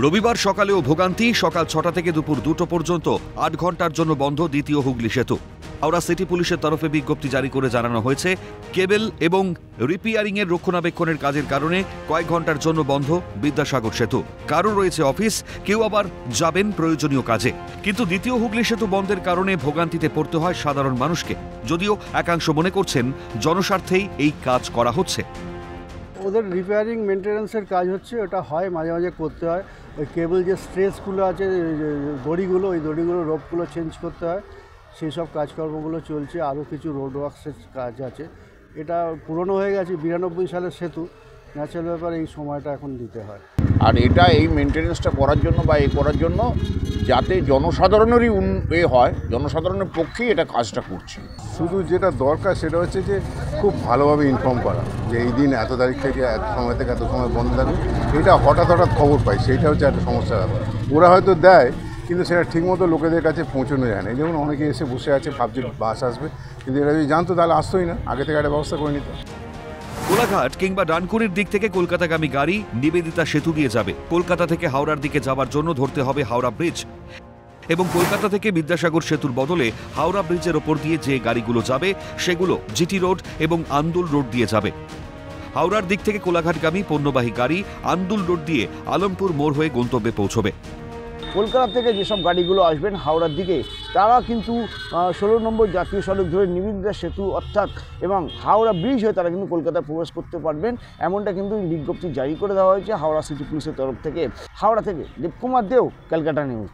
রবিবার সকালেও ভোগান্তি। সকাল 6টা থেকে দুপুর 2টো পর্যন্ত 8 ঘন্টার জন্য বন্ধ দ্বিতীয় হুগলি সেতু। হাওড়া সিটি পুলিশের তরফে বিজ্ঞপ্তি জারি করে জানানো হয়েছে, কেবল এবং রিপেয়ারিং এর রক্ষণাবেক্ষণের কাজের কারণে কয়েক ঘন্টার জন্য বন্ধ বিদ্যাসাগর সেতু। কারো রয়েছে অফিস, কেউ আবার যাবেন প্রয়োজনীয় কাজে। কিন্তু দ্বিতীয় হুগলি সেতু বন্ধের কারণে ভোগান্তিতে পড়তে হয় সাধারণ মানুষকে, যদিও একাংশ মনে করছেন জনস্বার্থেই এই কাজ করা হচ্ছে। ওদের রিপেয়ারিং মেনটেন্যান্সের কাজ হচ্ছে, ওটা হয় মাঝে মাঝে করতে হয়। ওই কেবল যে স্ট্রেসগুলো আছে, দড়িগুলো, ওই দড়িগুলো রোপগুলো চেঞ্জ করতে হয়, সেই সব কাজকর্মগুলো চলছে। আরও কিছু রোড ওয়ার্কসের কাজ আছে। এটা পুরনো হয়ে গেছে, 92 সালের সেতু। ন্যাচারাল ব্যাপার, এই সময়টা এখন দিতে হয়। আর এটা এই মেনটেন্যান্সটা করার জন্য বা করার জন্য যাতে জনসাধারণেরই হয়, জনসাধারণের পক্ষেই এটা কাজটা করছে। শুধু যেটা দরকার সেটা হচ্ছে যে খুব ভালোভাবে ইনফর্ম করা, যে এই দিন এত তারিখ থেকে এত সময় থেকে এত সময় বন্ধ থাকবে। এটা হঠাৎ খবর পাই, সেইটা হচ্ছে একটা সমস্যা ব্যাপার। ওরা হয়তো দেয়, কিন্তু সেটা ঠিকমতো লোকেদের কাছে পৌঁছানো যায় না। যেমন অনেকে এসে বসে আছে, ভাবছে বাস আসবে, কিন্তু এটা যদি জানতো তাহলে আসতোই না, আগে থেকে একটা ব্যবস্থা করে নিত। কোলাঘাট কিংবা ডানকুনির দিক থেকে কলকাতাগামী গাড়ি নিবেদিতা সেতু দিয়ে যাবে। কলকাতা থেকে হাওড়ার দিকে যাওয়ার জন্য ধরতে হবে হাওড়া ব্রিজ, এবং কলকাতা থেকে বিদ্যাসাগর সেতুর বদলে হাওড়া ব্রিজের ওপর দিয়ে যে গাড়িগুলো যাবে সেগুলো জিটি রোড এবং আন্দুল রোড দিয়ে যাবে। হাওড়ার দিক থেকে কোলাঘাটগামী পণ্যবাহী গাড়ি আন্দুল রোড দিয়ে আলমপুর মোড় হয়ে গন্তব্যে পৌঁছবে। কলকাতা থেকে যেসব গাড়িগুলো আসবেন হাওড়ার দিকে, তারা কিন্তু 16 নম্বর জাতীয় সড়ক ধরে নিবেদিতা সেতু অর্থাৎ এবং হাওড়া ব্রিজ হয়ে তারা কিন্তু কলকাতায় প্রবেশ করতে পারবেন, এমনটা কিন্তু বিজ্ঞপ্তি জারি করে দেওয়া হয়েছে হাওড়া সিটি পুলিশের তরফ থেকে। হাওড়া থেকে দেবকুমার দেও, ক্যালকাটা নিউজ।